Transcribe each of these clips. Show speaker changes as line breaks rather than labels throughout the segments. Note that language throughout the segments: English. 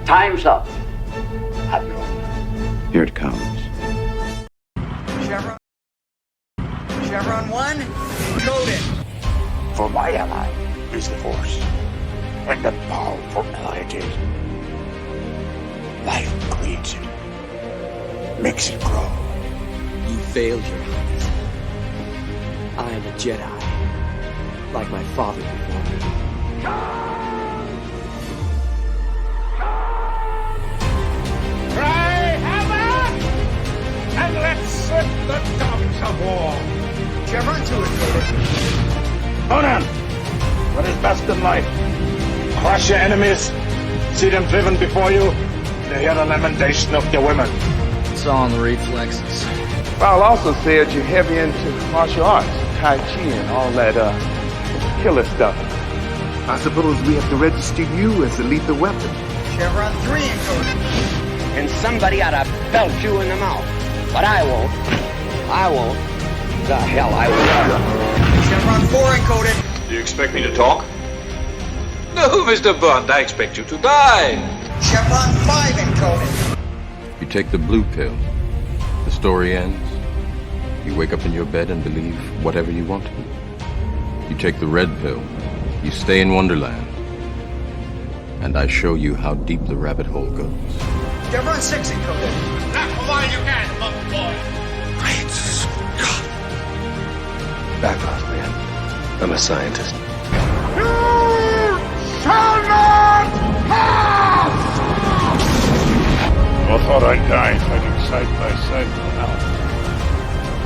Time's up, Admiral.
Here it comes.
Chevron 1, coded.
For my ally is the Force, and the powerful ally it is. Life creates it, makes it grow.
You failed, Your Highness. I am a Jedi, like my father before me.
Cry hammer, and let's set the dogs of war.
Chevron 2 is coded.
Conan, what is best in life? Crush your enemies, see them driven before you, to hear the lamentation of your women.
It's all in the reflexes.
Paul also said you're heavy into martial arts, Tai Chi and all that killer stuff.
I suppose we have to register you as a lethal weapon.
Chevron 3 encoded.
And somebody ought to belt you in the mouth. But I won't. I won't. The hell I will.
Chevron 4 encoded.
Do you expect me to talk? No, Mr. Bond, I expect you to die.
Chevron 5 encoded.
You take the blue pill. The story ends. You wake up in your bed and believe whatever you want to. You take the red pill. You stay in Wonderland. And I show you how deep the rabbit hole goes.
Chevron 6 encoded.
Not for while you can, monkey boy.
Great Scott. Back off, man. I'm a scientist.
You shall not pass! I thought I'd die fighting side by side with an elf.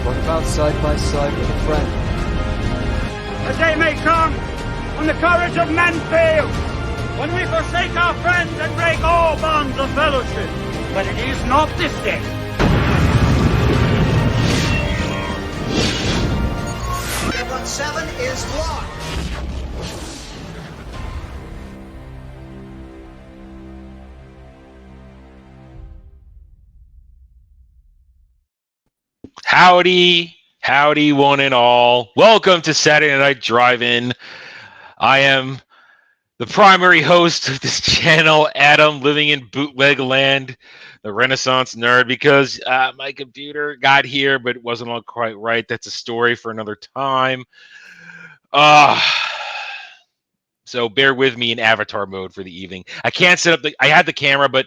What about side by side with a friend?
A day may come when the courage of men fails, when we forsake our friends and break all bonds of fellowship. But it is not this day.
Chevron 7 is locked.
Howdy, one and all. Welcome to Saturday Night Drive-In. I am the primary host of this channel, Adam, living in bootleg land, the Renaissance nerd, because my computer got here, but it wasn't all quite right. That's a story for another time. So bear with me in avatar mode for the evening. I can't set up I had the camera, but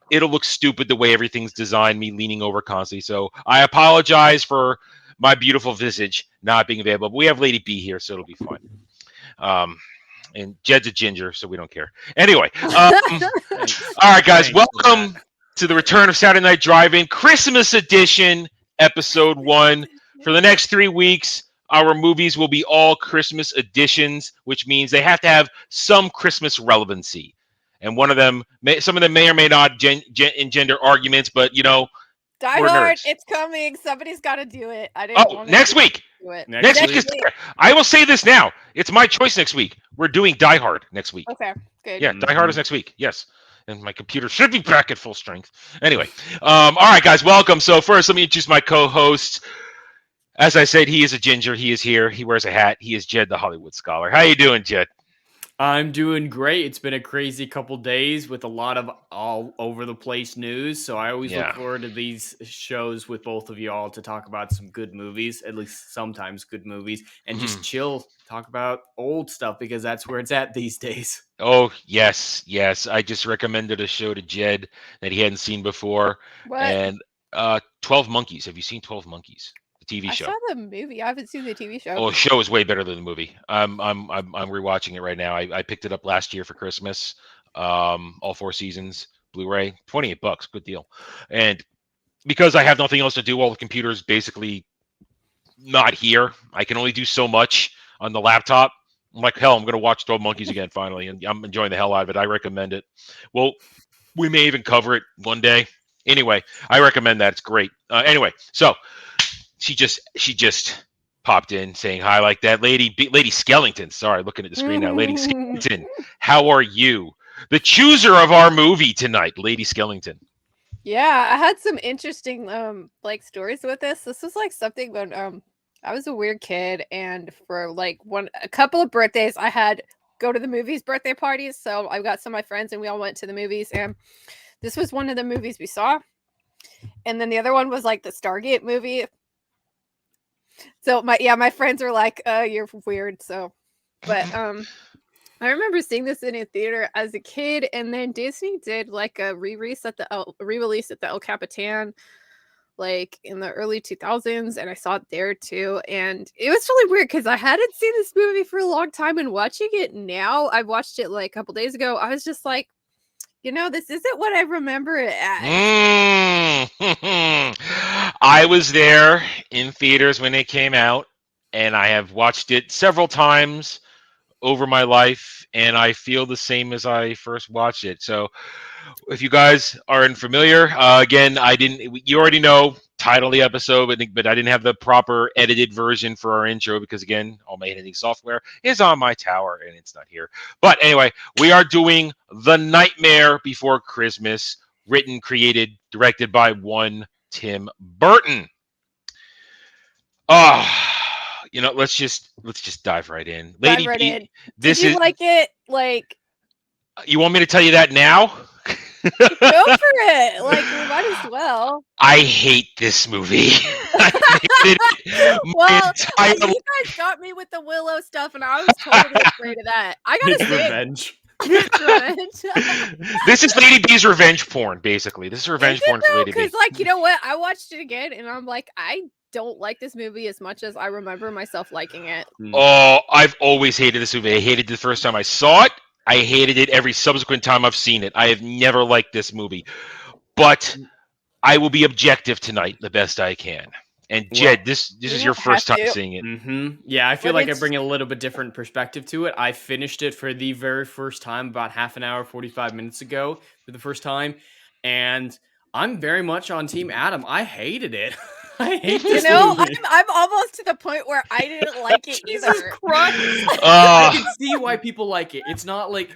it'll look stupid the way everything's designed, me leaning over constantly. So I apologize for my beautiful visage not being available. But we have Lady B here, so it'll be fun. And Jed's a ginger, so we don't care. Anyway, all right, guys, welcome to the return of Saturday Night Drive-In, Christmas edition, episode 1. For the next 3 weeks, our movies will be all Christmas editions, which means they have to have some Christmas relevancy. And one of them, some of them may or may not engender arguments, but you know,
Die Hard, it's coming. Somebody's got to do it. I didn't.
Oh, next week.
Do it.
Next week. I will say this now. It's my choice next week. We're doing Die Hard next week.
Okay, good.
Yeah, Die Hard is next week. Yes. And my computer should be back at full strength. Anyway, all right, guys, welcome. So first, let me introduce my co-host. As I said, he is a ginger. He is here. He wears a hat. He is Jed, the Hollywood Scholar. How you doing, Jed?
I'm doing great. It's been a crazy couple days with a lot of all over the place news. So I always look forward to these shows with both of you all to talk about some good movies, at least sometimes good movies, and just chill, talk about old stuff because that's where it's at these days.
Oh, yes. I just recommended a show to Jed that he hadn't seen before.
What?
And 12 Monkeys. Have you seen 12 Monkeys? TV show.
I saw the movie. I haven't seen the TV show.
Oh, the show is way better than the movie. I'm rewatching it right now. I picked it up last year for Christmas. All 4 seasons, Blu-ray, $28, good deal. And because I have nothing else to do, all the computer's basically not here. I can only do so much on the laptop. I'm like, hell, I'm going to watch 12 Monkeys again finally, and I'm enjoying the hell out of it. I recommend it. Well, we may even cover it one day. Anyway, I recommend that. It's great. Anyway, so. She just popped in saying hi like that. Lady Skellington. Sorry, looking at the screen now. Lady Skellington, how are you? The chooser of our movie tonight, Lady Skellington.
Yeah, I had some interesting stories with this. This was like something when I was a weird kid, and for like a couple of birthdays, I had go to the movies birthday parties. So I've got some of my friends and we all went to the movies, and this was one of the movies we saw. And then the other one was like the Stargate movie. So my friends were like, you're weird. So, but I remember seeing this in a theater as a kid, and then Disney did like a re-release at the El Capitan, like in the early 2000s, and I saw it there too. And it was really weird because I hadn't seen this movie for a long time, and watching it now, I watched it like a couple days ago. I was just like, this isn't what I remember it as.
I was there in theaters when it came out, and I have watched it several times over my life, and I feel the same as I first watched it. So if you guys aren't familiar, again, you already know title of the episode, but I didn't have the proper edited version for our intro because, again, all my editing software is on my tower and it's not here. But anyway, we are doing The Nightmare Before Christmas, written, created, directed by one Tim Burton. Let's just dive right in. Lady
Dive right
B,
in. Did you like it? Like,
you want me to tell you that now?
Go for it. Like, we might as well.
I hate this movie.
Well, you guys got me with the Willow stuff, and I was totally afraid of that. I gotta say,
revenge.
It's revenge.
This is Lady B's revenge porn, basically. This is revenge porn for Lady B.
Because, like, you know what? I watched it again, and I'm like, I don't like this movie as much as I remember myself liking it.
Oh, I've always hated this movie. I hated it the first time I saw it. I hated it every subsequent time I've seen it. I have never liked this movie. But I will be objective tonight the best I can. And Jed, this is your first time seeing it.
Mm-hmm. Yeah, I feel like I bring a little bit different perspective to it. I finished it for the very first time about half an hour, 45 minutes ago for the first time. And I'm very much on Team Adam. I hated it. I hate this movie.
I'm almost to the point where I didn't like it either.
Jesus Christ. I can see why people like it. It's not like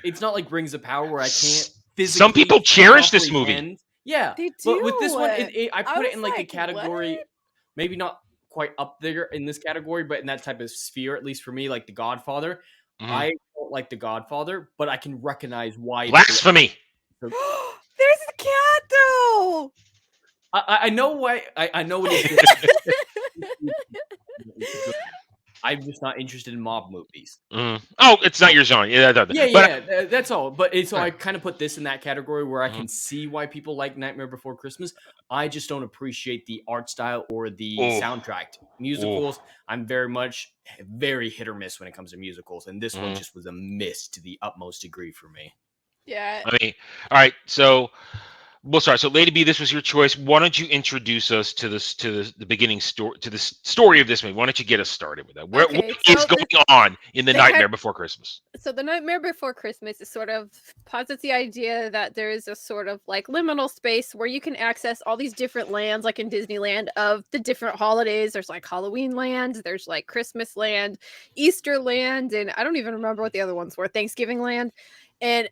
Rings of Power where I can't physically.
Some people cherish this movie.
Yeah,
they do.
But with this one, I put it in like a
like,
category,
what?
maybe not quite up there in this category, but in that type of sphere, at least for me, like The Godfather. I don't like The Godfather, but I can recognize why.
Blasphemy.
There's a cat though.
I know why. I know what it is. I'm just not interested in mob movies.
Oh, it's not your genre. Yeah,
that's all. But so I kind of put this in that category where I can see why people like Nightmare Before Christmas. I just don't appreciate the art style or the soundtrack. Musicals, I'm very hit or miss when it comes to musicals, and this one just was a miss to the utmost degree for me.
Yeah.
I mean, all right, so we'll start. So, Lady B, this was your choice. Why don't you introduce us to the beginning story, to the story of this movie? Why don't you get us started with that? What is going on in The Nightmare Before Christmas?
So, The Nightmare Before Christmas is sort of posits the idea that there is a sort of like liminal space where you can access all these different lands, like in Disneyland, of the different holidays. There's like Halloween land, there's like Christmas land, Easter land, and I don't even remember what the other ones were. Thanksgiving land, and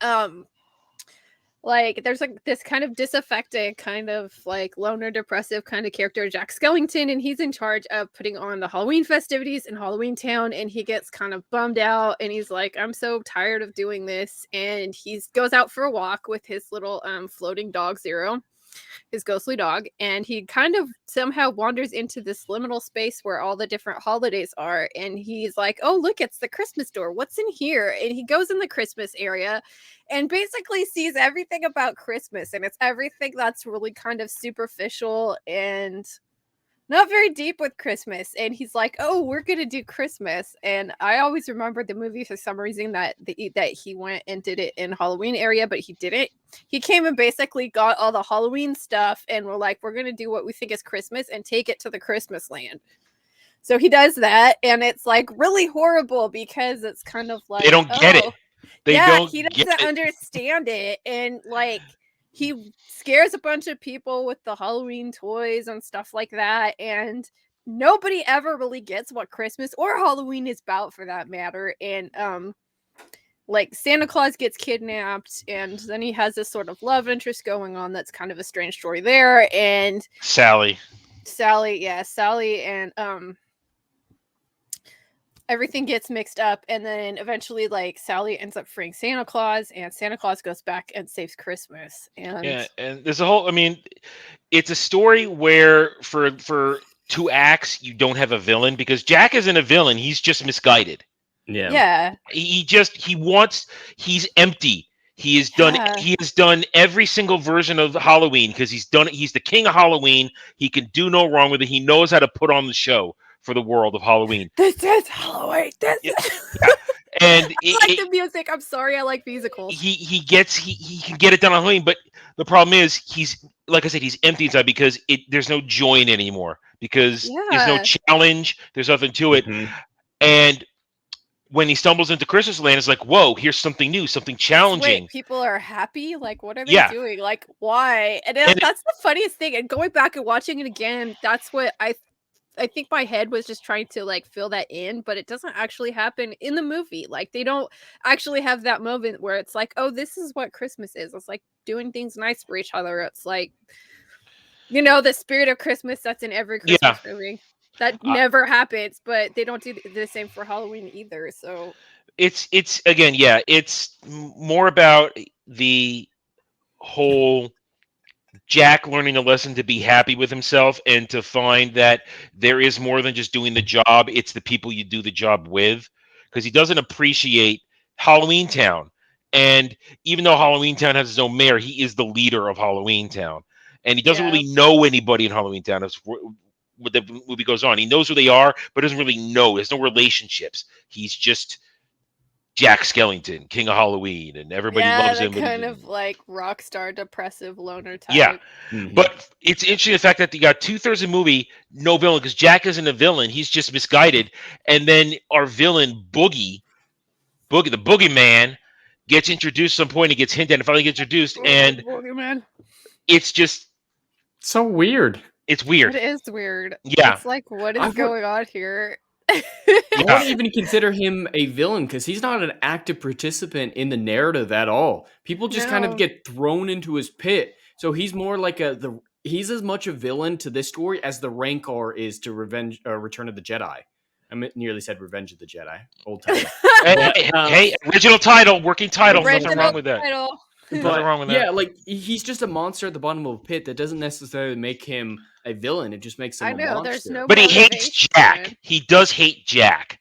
like there's like this kind of disaffected, kind of like loner, depressive kind of character, Jack Skellington, and he's in charge of putting on the Halloween festivities in Halloween Town, and he gets kind of bummed out, and he's like, I'm so tired of doing this, and he goes out for a walk with his little floating dog Zero, his ghostly dog, and he kind of somehow wanders into this liminal space where all the different holidays are, and he's like, oh look, it's the Christmas store, what's in here? And he goes in the Christmas area and basically sees everything about Christmas, and it's everything that's really kind of superficial and not very deep with Christmas. And he's like, oh, we're gonna do Christmas. And I always remember the movie for some reason that he went and did it in Halloween area, but he didn't. He came and basically got all the Halloween stuff, and we're like, we're gonna do what we think is Christmas and take it to the Christmas land. So he does that, and it's like really horrible because it's kind of like
they don't get it.
He doesn't understand it, and like he scares a bunch of people with the Halloween toys and stuff like that, and nobody ever really gets what Christmas or Halloween is about, for that matter. And like Santa Claus gets kidnapped, and then he has this sort of love interest going on that's kind of a strange story there. And Sally, and everything gets mixed up, and then eventually, like, Sally ends up freeing Santa Claus, and Santa Claus goes back and saves Christmas.
Yeah,
And
and there's a whole. I mean, it's a story where for 2 acts you don't have a villain because Jack isn't a villain. He's just misguided.
yeah,
He's empty. He has done every single version of Halloween because he's the king of Halloween. He can do no wrong with it. He knows how to put on the show for the world of Halloween.
this is Halloween. This
Yeah.
is.
And
I like the music. I'm sorry, I like musicals.
he can get it done on Halloween, but the problem is he's like I said, he's empty inside because there's no joy in it anymore because there's no challenge, there's nothing to it. And when he stumbles into Christmas land, it's like, whoa, here's something new, something challenging.
Wait, people are happy? Like, what are they doing? Like, why? And that's the funniest thing. And going back and watching it again, that's what I think my head was just trying to like fill that in, but it doesn't actually happen in the movie. Like, they don't actually have that moment where it's like, oh, this is what Christmas is. It's like doing things nice for each other. It's like, the spirit of Christmas that's in every Christmas movie. That never happens, but they don't do the same for Halloween either. So
it's again, it's more about the whole Jack learning a lesson to be happy with himself and to find that there is more than just doing the job. It's the people you do the job with, because he doesn't appreciate Halloween Town. And even though Halloween Town has his own mayor, he is the leader of Halloween Town. And he doesn't really know anybody in Halloween Town. As what the movie goes on, he knows who they are, but doesn't really know. There's no relationships. He's just Jack Skellington, King of Halloween, and everybody loves him.
Kind of like rock star, depressive loner type.
Yeah, but it's interesting the fact that you got 2/3 of the movie no villain because Jack isn't a villain; he's just misguided. And then our villain Boogie, the Boogeyman, gets introduced at some point. He gets hinted and finally gets introduced, and
Boogeyman.
It's just
so weird.
It's weird.
It is weird.
Yeah,
it's like what is going on here?
I wouldn't even consider him a villain because he's not an active participant in the narrative at all. People just kind of get thrown into his pit. So he's more like he's as much a villain to this story as the Rancor is to Return of the Jedi. I nearly said Revenge of the Jedi. Old title.
hey, original title, working title. Nothing wrong with that. Nothing wrong with that.
Yeah, like he's just a monster at the bottom of a pit. That doesn't necessarily make him a villain. It just makes him a monster.
There's no.
But he hates Jack. He does hate Jack,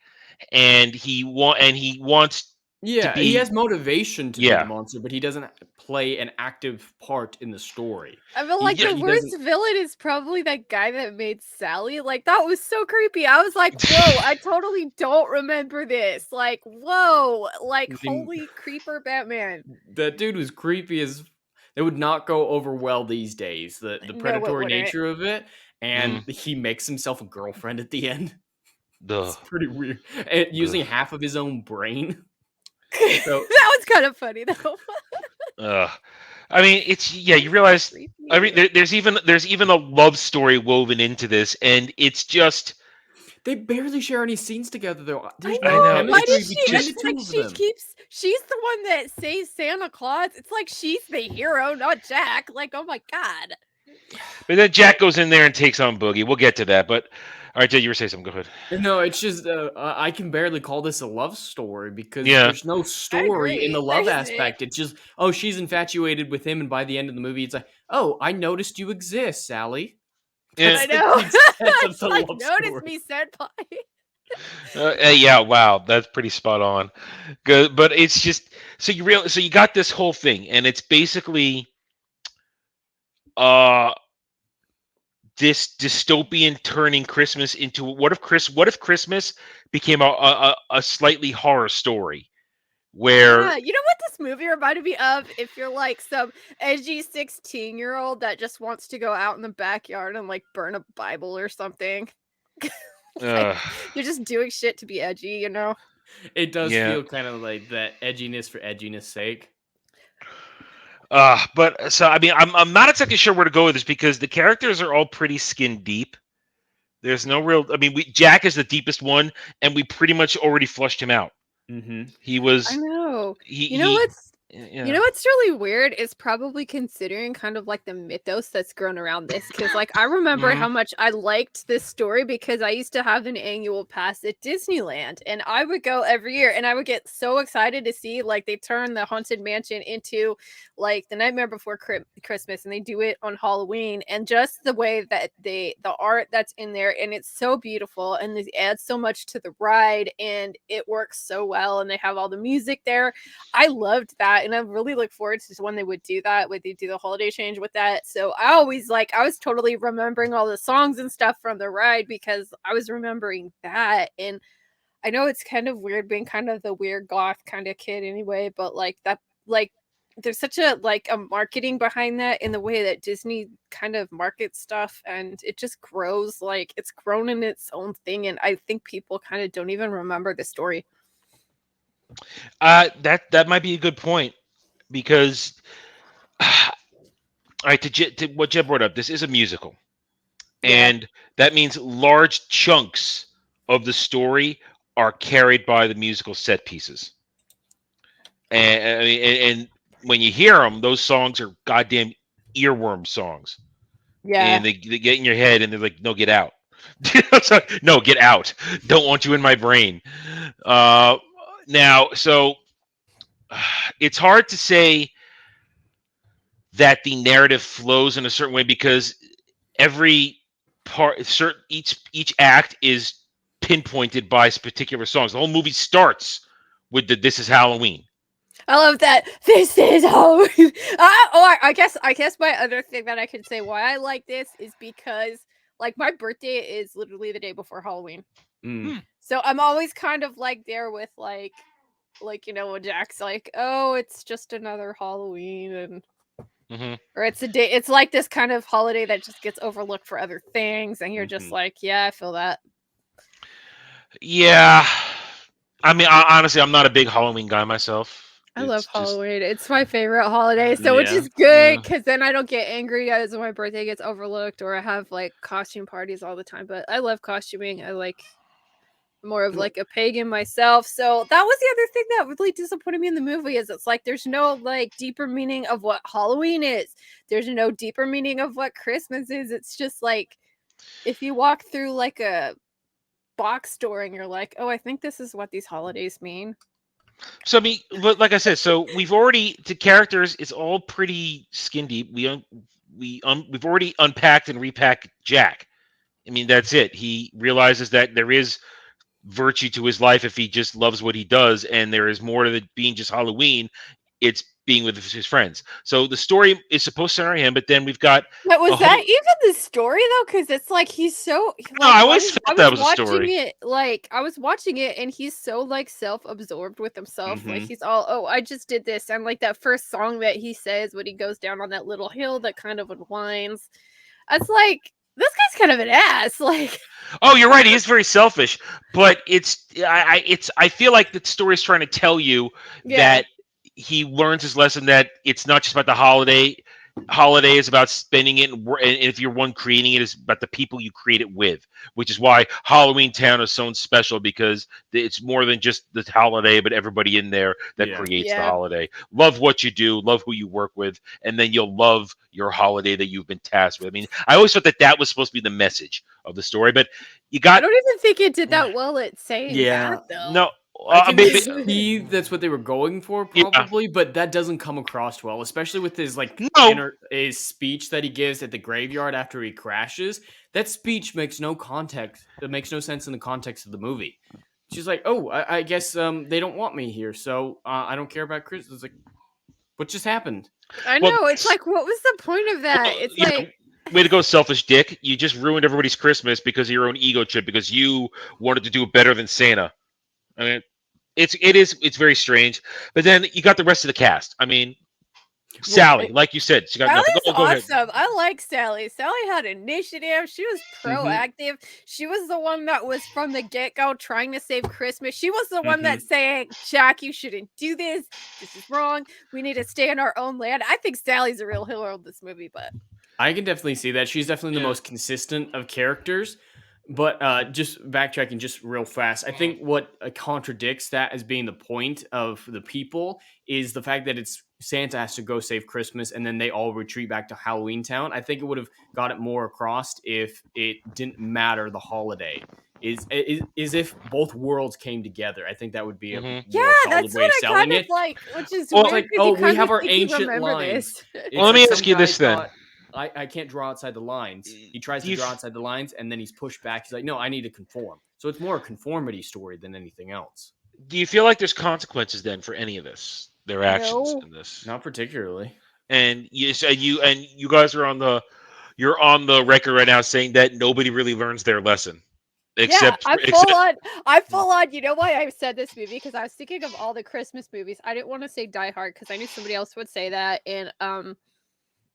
and he wants.
Yeah, he has motivation to be the monster, but he doesn't play an active part in the story.
I feel like the worst villain is probably that guy that made Sally. Like, that was so creepy. I was like, whoa, I totally don't remember this. Like, whoa, like, holy creeper Batman.
That dude was creepy as... It would not go over well these days, the predatory nature of it, and he makes himself a girlfriend at the end. It's pretty weird. And using half of his own brain. So,
that was kind of funny though.
I mean, it's you realize. I mean, there's even a love story woven into this, and it's just
they barely share any scenes together though.
I know. Why did she's the one that saves Santa Claus. It's like she's the hero, not Jack. Like, oh my god.
But then Jack goes in there and takes on Boogie. We'll get to that, but. All right, Jay, you were saying something. Go ahead.
No, it's just I can barely call this a love story because there's no story in the love aspect. It's just, oh, she's infatuated with him, and by the end of the movie, it's like, oh, I noticed you exist, Sally.
I know. Like, notice me, senpai.
Yeah, wow, that's pretty spot on. Good, but it's just so you got this whole thing, and it's basically this dystopian turning Christmas into what if Christmas became a slightly horror story where
you know what this movie reminded me of? If you're like some edgy 16-year-old that just wants to go out in the backyard and like burn a Bible or something. You're just doing shit to be edgy, you know?
It does feel kind of like that edginess for edginess sake.
But so I mean, I'm not exactly sure where to go with this because the characters are all pretty skin deep. There's no real. I mean, Jack is the deepest one, and we pretty much already flushed him out.
Mm-hmm.
He was.
I know. You know what's You know what's really weird is probably considering kind of like the mythos that's grown around this. Because like I remember how much I liked this story because I used to have an annual pass at Disneyland and I would go every year and I would get so excited to see like they turn the Haunted Mansion into like the Nightmare Before Christmas and they do it on Halloween and just the way that the art that's in there and it's so beautiful and they add so much to the ride and it works so well and they have all the music there. I loved that and I really look forward to when they would do that, when they do the holiday change with that. So I always like I was totally remembering all the songs and stuff from the ride because I was remembering that. And I know it's kind of weird being kind of the weird goth kind of kid anyway, but like that like there's such a like a marketing behind that in the way that Disney kind of markets stuff and it just grows like it's grown in its own thing and I think people kind of don't even remember the story.
That might be a good point because, all right, to what Jeb brought up, this is a musical, and that means large chunks of the story are carried by the musical set pieces, and when you hear them, those songs are goddamn earworm songs.
Yeah,
and they get in your head, and they're like, "No, get out." No, get out. Don't want you in my brain. Now, so it's hard to say that the narrative flows in a certain way because every part, each act is pinpointed by particular songs. The whole movie starts with the "This is Halloween."
I love that. This is Halloween. I guess my other thing that I could say why I like this is because like my birthday is literally the day before Halloween. So I'm always kind of like there with like you know when Jack's like, oh, it's just another Halloween and or it's a day. It's like this kind of holiday that just gets overlooked for other things, and you're just like, yeah, I feel that.
Yeah, I mean, honestly, I'm not a big Halloween guy myself.
I love Halloween. It's my favorite holiday, so which is good because then I don't get angry as my birthday gets overlooked or I have like costume parties all the time. But I love costuming. I like more of like a pagan myself. So that was the other thing that really disappointed me in the movie is it's like there's no like deeper meaning of what Halloween is. There's no deeper meaning of what Christmas is. It's just like if you walk through like a box store and you're like, oh, I think this is what these holidays mean.
So I mean, but like I said, so we've already to characters. It's all pretty skin deep. We've already unpacked and repacked Jack. I mean, that's it. He realizes that there is virtue to his life if he just loves what he does, and there is more to it being just Halloween. It's being with his friends. So the story is supposed to center him, but then we've got.
But was that even the story though? Because it's like he's so. Like,
no, I always felt that was a story.
I was watching it, and he's so like self-absorbed with himself. Like he's all, oh, I just did this, and like that first song that he says when he goes down on that little hill that kind of unwinds. It's like this guy's kind of an ass. Like.
Oh, you're right. He is very selfish, but I feel like the story is trying to tell you that he learns his lesson that it's not just about the holiday. Holiday is about spending it, and if you're one creating it, is about the people you create it with, which is why Halloween Town is so special because it's more than just the holiday, but everybody in there that creates the holiday. Love what you do, love who you work with, and then you'll love your holiday that you've been tasked with. I mean, I always thought that was supposed to be the message of the story, but you got.
I don't even think it did that well at saying that, though.
No.
I can see that's what they were going for, probably, but that doesn't come across well, especially with his like his speech that he gives at the graveyard after he crashes. That speech makes no context. It makes no sense in the context of the movie. She's like, "Oh, I guess they don't want me here, so I don't care about Christmas." It's like, what just happened?
I know. It's like, what was the point of that? It's like.
Way to go, selfish dick. You just ruined everybody's Christmas because of your own ego trip because you wanted to do it better than Santa. I mean, it's very strange. But then you got the rest of the cast. I mean, Sally, like you said, she got nothing. Go ahead.
I like Sally. Sally had initiative. She was proactive. She was the one that was from the get-go trying to save Christmas. She was the one that's saying, Jack, you shouldn't do this. This is wrong. We need to stay in our own land. I think Sally's a real hero of this movie, but
I can definitely see that. She's definitely the most consistent of characters. But just backtracking just real fast, I think what contradicts that as being the point of the people is the fact that it's Santa has to go save Christmas and then they all retreat back to Halloween Town. I think it would have got it more across if it didn't matter the holiday. Is if both worlds came together. I think that would be a more
Yeah,
solid
that's
way
what
of
I
selling
kind of
it.
like, which is
Well,
weird
like,
because you
we
kind
have
of
our
think you
ancient
remember
lines.
this.
It's
Well, let me
like
ask
some
you
guy
this then.
thought, I can't draw outside the lines. He tries
Do
to
you
draw
f-
outside the lines, and then he's pushed back. He's like, no, I need to conform. So it's more a conformity story than anything else.
Do you feel like there's consequences then for any of this? Their actions
No.
in this,
Not particularly.
and you guys are you're on the record right now saying that nobody really learns their lesson,
Yeah,
except
I'm full
except
on. I'm full on. You know why I said this movie? Because I was thinking of all the Christmas movies. I didn't want to say Die Hard because I knew somebody else would say that, and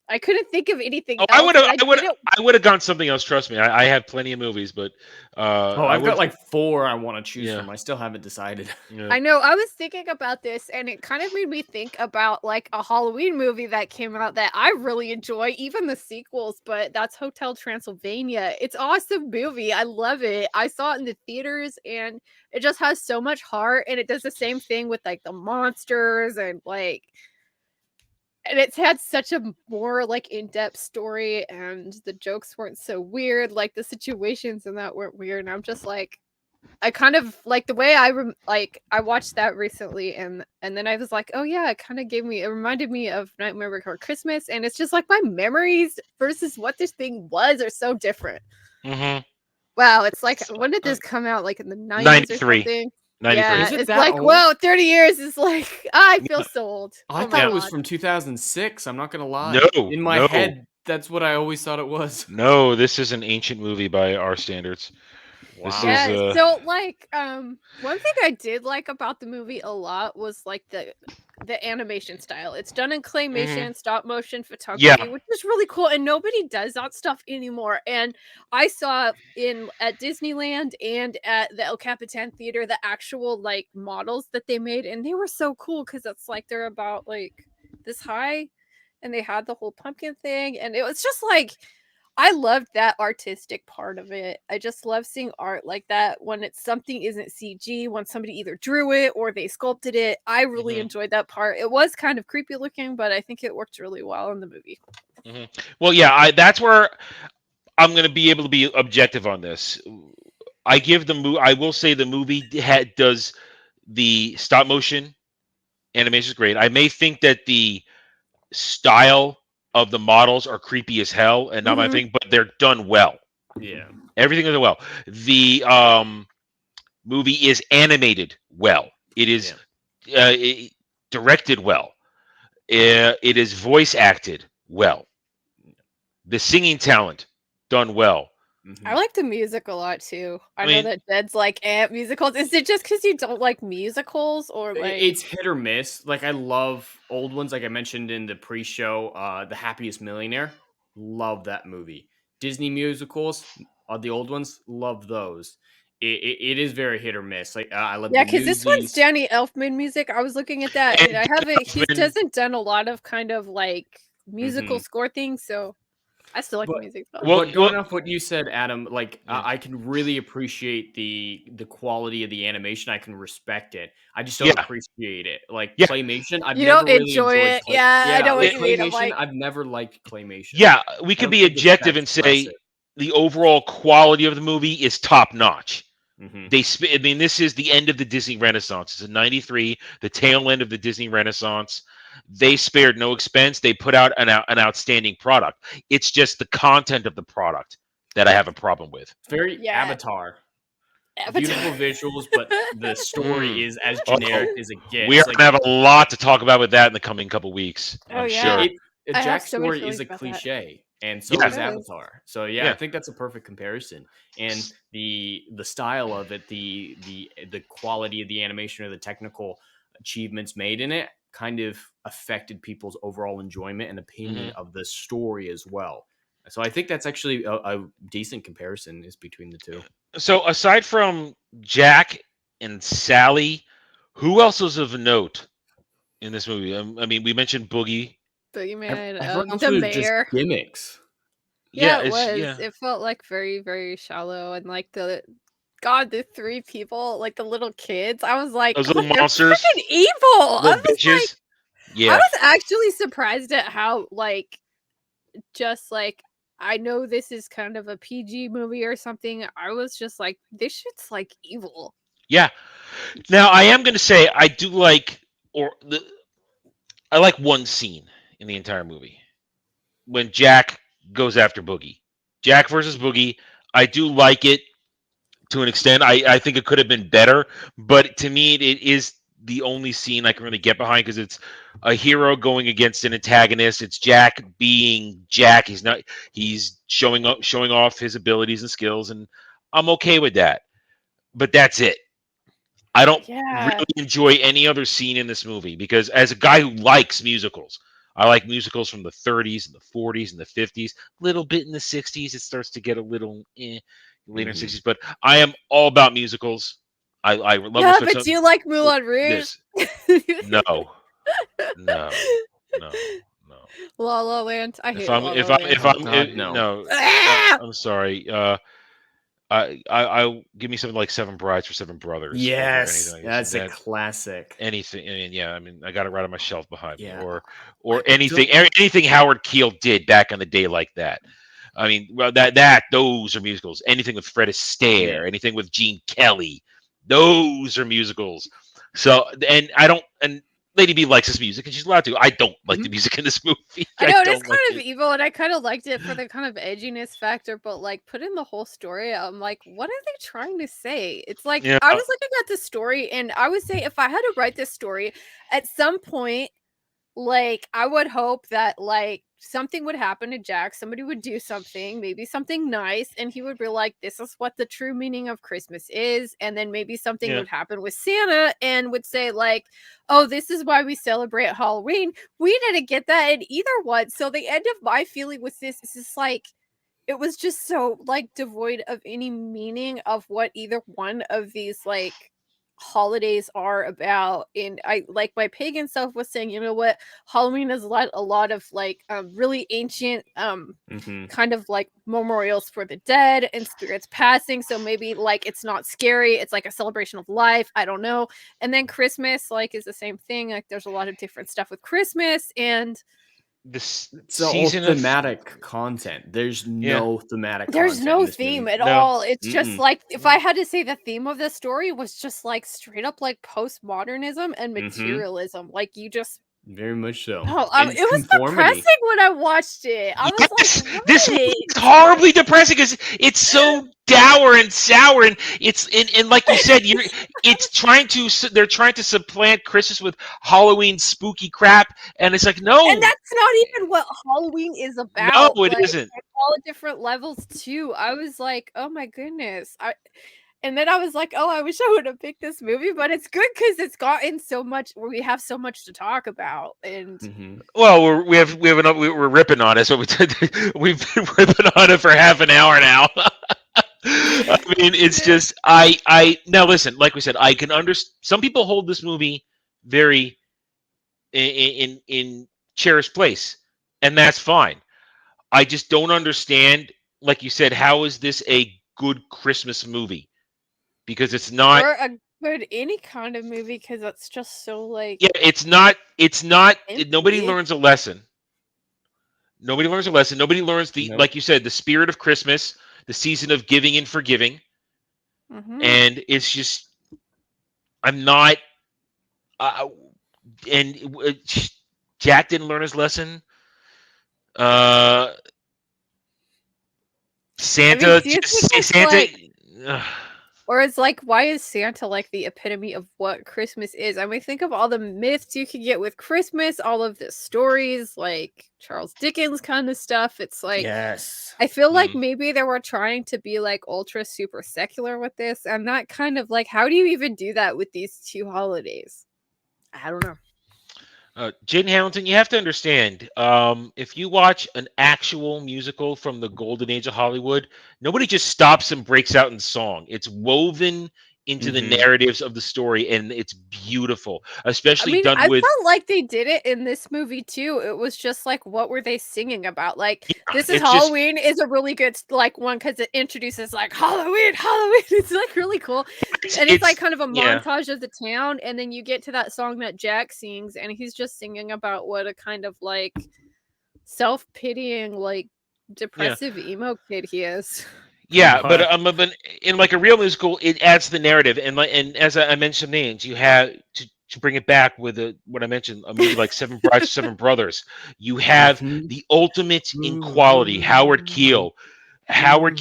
I couldn't think of anything
oh,
else. And I didn't.
I would have gone something else. Trust me, I have plenty of movies, but
Oh,
I
I've got
would
like 4 I want to choose
yeah
from. I still haven't decided.
yeah.
I know. I was thinking about this, and it kind of made me think about like a Halloween movie that came out that I really enjoy, even the sequels. But that's Hotel Transylvania. It's an awesome movie. I love it. I saw it in the theaters, and it just has so much heart. And it does the same thing with like the monsters and like, and it's had such a more like in-depth story, and the jokes weren't so weird. Like the situations in that weren't weird. And I'm just like. I kind of like the way I watched that recently, and then I was like, oh yeah, it reminded me of Nightmare Before Christmas, and it's just like my memories versus what this thing was are so different.
Mm-hmm.
Wow, it's like when did this come out? Like in the 90s or
93.
something?
93.
Yeah,
Is it
it's
that
like
old?
whoa, 30 years is like I feel so old.
I
Oh my
thought it was
god.
from 2006. I'm not gonna lie.
No,
In my
no,
head, that's what I always thought it was.
no. This is an ancient movie by our standards. This is
Yeah, so like one thing I did like about the movie a lot was like the animation style. It's done in claymation, stop motion
yeah.
photography, which is really cool and nobody does that stuff anymore. And I saw at Disneyland and at the El Capitan Theater the actual like models that they made, and they were so cool cuz it's like they're about like this high, and they had the whole pumpkin thing, and it was just like I loved that artistic part of it. I just love seeing art like that when it's something isn't CG, when somebody either drew it or they sculpted it. I really enjoyed that part. It was kind of creepy looking, but I think it worked really well in the movie.
Well, yeah. That's where I'm going to be able to be objective on this. I give the movie. I will say the movie does the stop motion animation is great. I may think that the style of the models are creepy as hell and not my thing, but they're done well.
Yeah.
Everything is well. The movie is animated well. It is directed well. It is voice acted well. The singing talent done well.
I like the music a lot too. I know
mean-
that Jed's like musicals. Is it just because you don't like musicals or like
It's hit or miss. Like I love old ones, like I mentioned in the pre-show, The Happiest Millionaire. Love that movie. Disney musicals, the old ones, love those. It is very hit or miss. Like I love
yeah,
the
because this one's
Newsies.
Danny Elfman music. I was looking at that, and I haven't. He
Elfman-
doesn't done a lot of kind of like musical
Mhm.
score things, so I still like the
But
music. Though.
Well,
but going off what you said, Adam, like
Yeah.
I can really appreciate the quality of the animation. I can respect it. I just don't
Yeah.
appreciate it. Like
Yeah.
claymation, I've
You
never
don't
really
enjoy
enjoyed
it. Yeah, I know what
like
you mean. I'm
claymation.
like,
I've never liked claymation.
Yeah, we
I
could
don't
be
think it's
objective
that
and say
expressive.
the overall quality of the movie is top notch.
Mhm.
I mean, this is the end of the Disney Renaissance. It's in '93, the tail end of the Disney Renaissance. They spared no expense. They put out an outstanding product. It's just the content of the product that I have a problem with.
Very
Yeah.
Avatar. Beautiful visuals, but the story is as
Uh-oh.
generic as it gets.
We are
Like,
gonna have a lot to talk about with that in the coming couple weeks.
Oh,
I'm
yeah.
sure.
A
I have
Jack
so many
story
feelings
is a
about that.
cliche, and so
Yeah.
is
It is.
Avatar. So yeah,
Yeah.
I think that's a perfect comparison. And the style of it, the quality of the animation or the technical achievements made in it kind of affected people's overall enjoyment and opinion of the story as well. So I think that's actually a decent comparison is between the two.
So aside from Jack and Sally, who else was of note in this movie? I mean, we mentioned Boogie.
Boogeyman,
Everyone else
the
was just
mayor.
gimmicks.
Yeah, it
it's
was. It felt like very, very shallow, and like the three people, like the little kids. I was like,
those
God,
little
they're
monsters,
freaking evil. I
little
was like,
bitches.
I
Yeah,
was actually surprised at how like just like I know this is kind of a PG movie or something. I was just like, this shit's like evil.
yeah. Now I am going to say I do like, I like one scene in the entire movie when Jack goes after Boogie. Jack versus Boogie. I do like it to an extent. I think it could have been better, but to me, it is the only scene I can really get behind because it's a hero going against an antagonist. It's Jack being Jack. He's showing off his abilities and skills, and I'm okay with that. But that's it. I don't
Yeah.
really enjoy any other scene in this movie because as a guy who likes musicals, I like musicals from the 30s and the 40s and the 50s, a little bit in the 60s. It starts to get a little later in the 60s, but I am all about musicals. I love
Yeah,
respect
but do you like Moulin Rouge?
this. No, no, no, no.
La La Land. I
If
hate
I'm
La
if
La
I'm
Land.
if
Oh
I'm
God, no.
no,
Ah!
I'm sorry. I give me something like Seven Brides for Seven Brothers. Over anything
Yes,
like
that's a
that.
classic.
Anything, and yeah, I mean, I got it right on my shelf behind me,
Yeah,
or
I don't-
anything Howard Keel did back in the day like that. I mean, well, those are musicals. Anything with Fred Astaire,
Yeah.
anything with Gene Kelly, those are musicals. So, and I don't, and Lady B likes this music, and she's allowed to. I don't like the music in this movie.
I know it is
don't like
kind of
it.
evil, and I kind of liked it for the kind of edginess factor, but like put in the whole story, I'm like, what are they trying to say? It's like
Yeah,
I was looking at the story, and I would say if I had to write this story at some point, like I would hope that like something would happen to Jack, somebody would do something, maybe something nice, and he would be like, this is what the true meaning of Christmas is. And then maybe something
yeah.
would happen with Santa and would say, like, oh, this is why we celebrate Halloween. We didn't get that in either one. So the end of my feeling with this is just like it was just so like devoid of any meaning of what either one of these like holidays are about. And I like my pagan self was saying, you know what, Halloween is a lot of like really ancient kind of like memorials for the dead and spirits passing, so maybe like it's not scary, it's like a celebration of life, I don't know. And then Christmas like is the same thing, like there's a lot of different stuff with Christmas, and
This
It's all
season of
thematic content. There's no thematic
there's
content in
no
this
theme
movie.
at
No.
all. It's just
Mm-mm.
like if I had to say the theme of the story was just like straight up like postmodernism and
Mhm.
materialism. Like you just
Very much so.
oh,
And
it was
conformity.
depressing when I watched it. I was
Yes,
like,
this movie
what?
is horribly depressing because it's so dour and sour, and it's and like you said, they're trying to supplant Christmas with Halloween spooky crap, and it's like
And
no,
that's not even what Halloween is
no,
about.
it
Like
isn't.
at all different levels too. I was like, oh my goodness. And then I was like, oh, I wish I would have picked this movie, but it's good because it's gotten so much where we have so much to talk about. And
Well, we're ripping on it, so we've been ripping on it for half an hour now. I mean, it's just I now listen. Like we said, I can understand. Some people hold this movie very in cherished place, and that's fine. I just don't understand. Like you said, how is this a good Christmas movie? Because it's not.
or a good any kind of movie because it's just so like
Yeah, it's not. It's not. Nobody
empty.
learns a lesson. Nobody learns a lesson. Nobody learns
Nope.
like you said, the spirit of Christmas, the season of giving and forgiving. And it's just, I'm not, and Jack didn't learn his lesson. Santa,
do you
just
think it's
Santa.
like or it's like, why is Santa like the epitome of what Christmas is? I mean, think of all the myths you could get with Christmas, all of the stories, like Charles Dickens kind of stuff. It's like,
yes.
I feel like maybe they were trying to be like ultra super secular with this, and that kind of like, how do you even do that with these two holidays? I don't know.
Jaden Hamilton, you have to understand, if you watch an actual musical from the golden age of Hollywood, nobody just stops and breaks out in song. It's woven into the narratives of the story, and it's beautiful, especially
I
done with.
felt like they did it in this movie too. It was just like, what were they singing about? Like, This Is Halloween is a really good like one because it introduces like Halloween. It's like really cool, and it's like kind of a montage of the town, and then you get to that song that Jack sings, and he's just singing about what a kind of like self-pitying, like depressive emo kid he is.
Yeah, but in like a real musical, it adds to the narrative, and as I mentioned names, you have to bring it back with what I mentioned, a movie like Seven Brides, Seven Brothers. You have the ultimate in quality, Howard Keel, and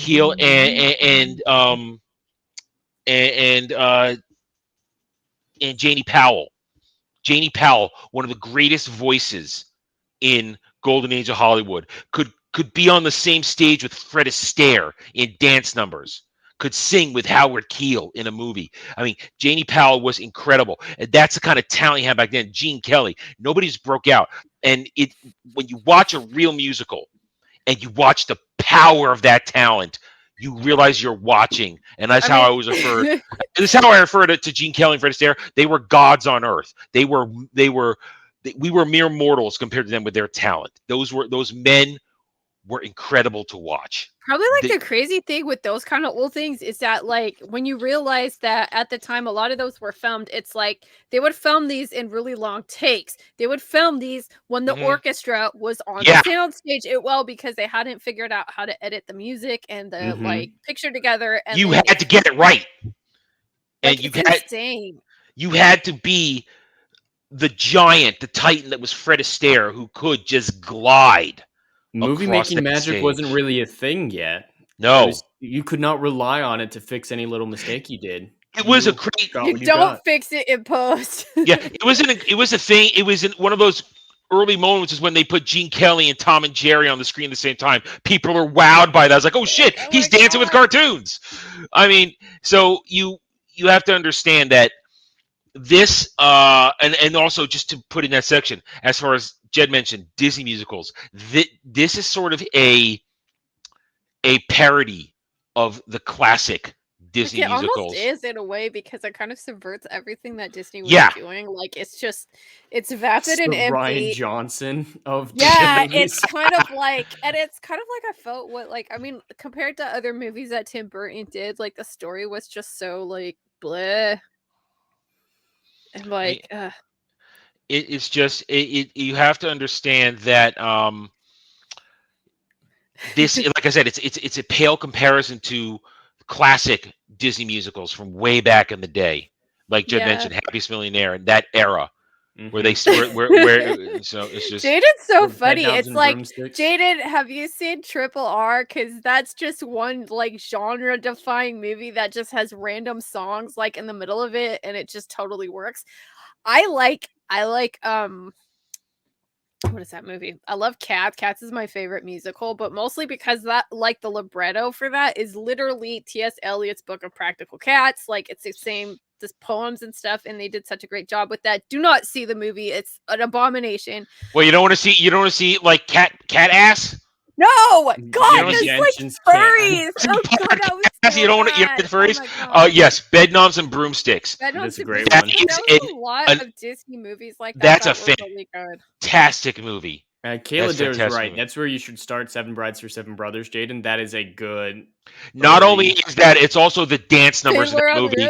Janie Powell. Janie Powell, one of the greatest voices in Golden Age of Hollywood, could be on the same stage with Fred Astaire in dance numbers, could sing with Howard Keel in a movie. I mean, Janie Powell was incredible. And that's the kind of talent you had back then. Gene Kelly, nobody's broke out. And when you watch a real musical and you watch the power of that talent, you realize you're watching. And that's how I always refer. This is how I refer to Gene Kelly and Fred Astaire. They were gods on earth. We were mere mortals compared to them with their talent. Those men were incredible to watch.
Probably the crazy thing with those kind of old things is that like when you realize that at the time a lot of those were filmed, it's like they would film these in really long takes. They would film these when the orchestra was on the soundstage because they hadn't figured out how to edit the music and the like picture together. And
you had to get it right. And
insane.
You had to be the giant, the titan that was Fred Astaire, who could just glide.
Movie making magic wasn't really a thing yet.
No,
you could not rely on it to fix any little mistake you did.
It was a great.
You don't fix it in post.
Yeah, it was a thing. It was in one of those early moments is when they put Gene Kelly and Tom and Jerry on the screen at the same time. People are wowed by that. I was like, oh shit, he's dancing with cartoons. I mean, so you have to understand that this and also just to put in that section, as far as Jed mentioned, Disney musicals, this is sort of a parody of the classic Disney musicals.
It almost is in a way because it kind of subverts everything that Disney was doing. Like it's vapid and empty.
Ryan Johnson of
it's kind of like, and it's kind of like I felt compared to other movies that Tim Burton did, like the story was just so like bleh. And like
it's just you have to understand that this, like I said, it's a pale comparison to classic Disney musicals from way back in the day, like Jed mentioned, Happiest Millionaire and that era where they where so it's just
Jaden's so funny. It's like Jaden, have you seen Triple R? Because that's just one like genre defying movie that just has random songs like in the middle of it, and it just totally works. I like what is that movie? I love Cats. Cats is my favorite musical, but mostly because that like the libretto for that is literally T.S. Eliot's Book of Practical Cats. Like it's the same poems and stuff, and they did such a great job with that. Do not see the movie. It's an abomination.
Well, you don't want to see like cat ass?
No, God, there's like furries. Oh God, that was so
you don't want to get furries? Yes, Bedknobs and Broomsticks.
That's a great one.
There's a lot of Disney movies like that.
That's a fantastic movie.
Kayla Dare's right. Movie. That's where you should start. Seven Brides for Seven Brothers, Jaden. That is a good.
Not only is that, it's also the dance numbers in the movie.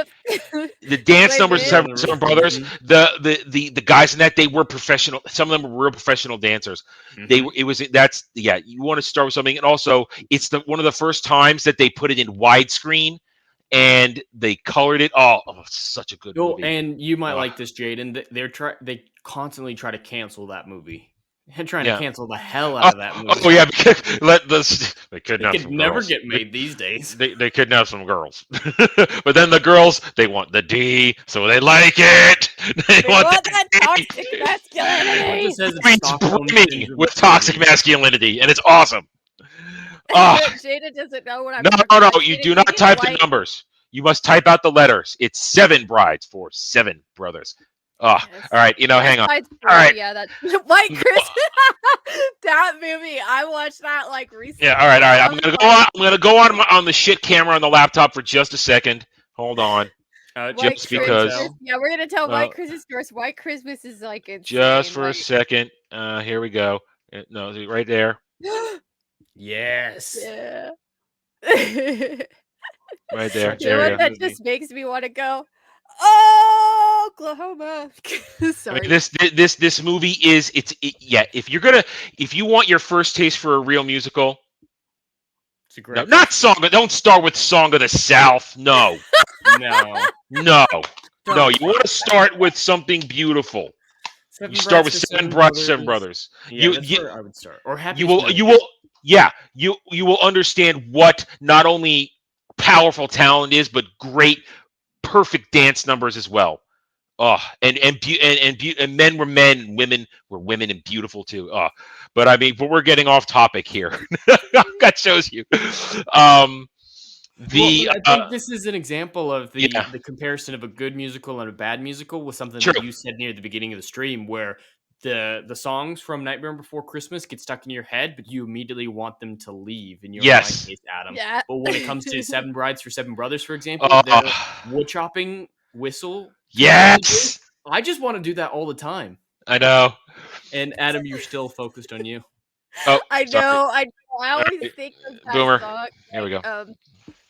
The dance numbers of Seven Brothers. The guys in that, they were professional. Some of them were real professional dancers. You want to start with something, and also it's one of the first times that they put it in widescreen. And they colored it. Oh, such a good movie.
And you might like this, Jaden. They constantly try to cancel that movie. And trying to cancel the hell out of that movie.
Oh yeah, because they kidnap some girls.
Never get made these days.
They kidnap some girls, but then the girls, they want the D, so they like it. They want
that toxic masculinity.
It's brimming with toxic masculinity, and it's awesome.
Jada doesn't know what I'm.
No, you do not type the numbers. You must type out the letters. It's 7 brides for 7 brothers. Oh, yes. All right. Hang on. All right.
Yeah, that's White Christmas. That movie, I watched that like recently.
Yeah. All right. I'm gonna go on the shit camera on the laptop for just a second. Hold on. Just because.
Yeah, we're gonna tell White Christmas first. White Christmas is like insane.
Just for a second. Here we go. No, right there.
Yes.
Yeah.
Right there.
You know what? That just makes me want to go. Oh, Oklahoma. Sorry.
I mean, this movie is yeah. If you want your first taste for a real musical,
it's a great.
No, not song. Don't start with Song of the South. No.
No.
No. You want to start with something beautiful. You start with Seven Brothers.
Yeah, that's where I would start. Or Happy.
You will understand what not only powerful talent is, but great, perfect dance numbers as well. Oh, and men were men, women were women, and beautiful too. Oh, but I mean, we're getting off topic here. That shows you. I
think this is an example of the comparison of a good musical and a bad musical with something that you said near the beginning of the stream, where the songs from Nightmare Before Christmas get stuck in your head, but you immediately want them to leave in your mind case, Adam.
Yeah.
But when it comes to Seven Brides for Seven Brothers, for example, their wood chopping whistle.
Yes.
I just want to do that all the time.
I know.
And Adam, you're still focused on you.
Oh,
I know. I always think of that
Boomer.
song.
Here we go.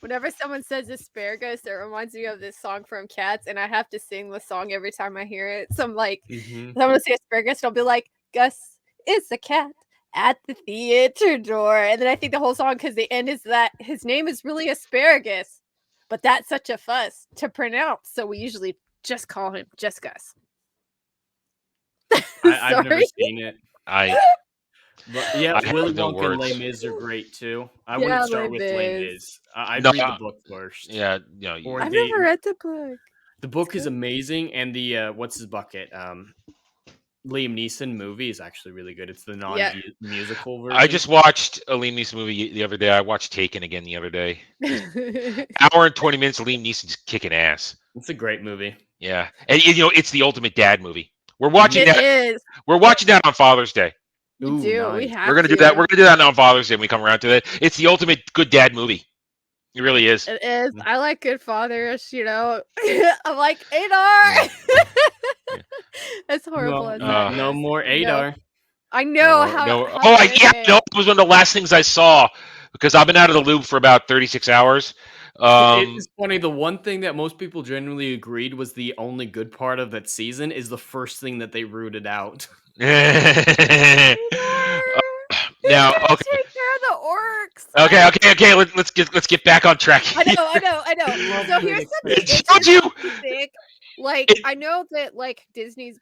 Whenever someone says asparagus, it reminds me of this song from Cats, and I have to sing the song every time I hear it. So I'm like, someone will say asparagus, and I'll be like, Gus is a cat at the theater door. And then I think the whole song, because the end is that his name is really Asparagus, but that's such a fuss to pronounce. So we usually just call him just Gus.
I've never seen it. But yeah, Willy
no
Wonka and
words.
Les Mis are great too. I wouldn't start with Les Mis. I'd read the book first.
Yeah,
I've never read the book.
The book is amazing, and the what's his bucket? Liam Neeson movie is actually really good. It's the non-musical version.
I just watched a Liam Neeson movie the other day. I watched Taken again the other day. Hour and 20 minutes of Liam Neeson's kicking ass.
It's a great movie.
Yeah, and it's the ultimate dad movie. We're watching that.
Is.
We're watching that on Father's Day.
We do. Nice. We have.
We're gonna do that. We're gonna do that on Father's Day when we come around to that. It's the ultimate good dad movie. It really is.
It is. I like good fathers. You know, I'm like Adar. That's horrible.
No more Adar.
No. I know
it was one of the last things I saw because I've been out of the loop for about 36 hours.
It's funny. The one thing that most people generally agreed was the only good part of that season is the first thing that they rooted out.
Now, okay.
Take care of the orcs.
Okay. Let's get back on track.
I know. So here's something. I know that Disney's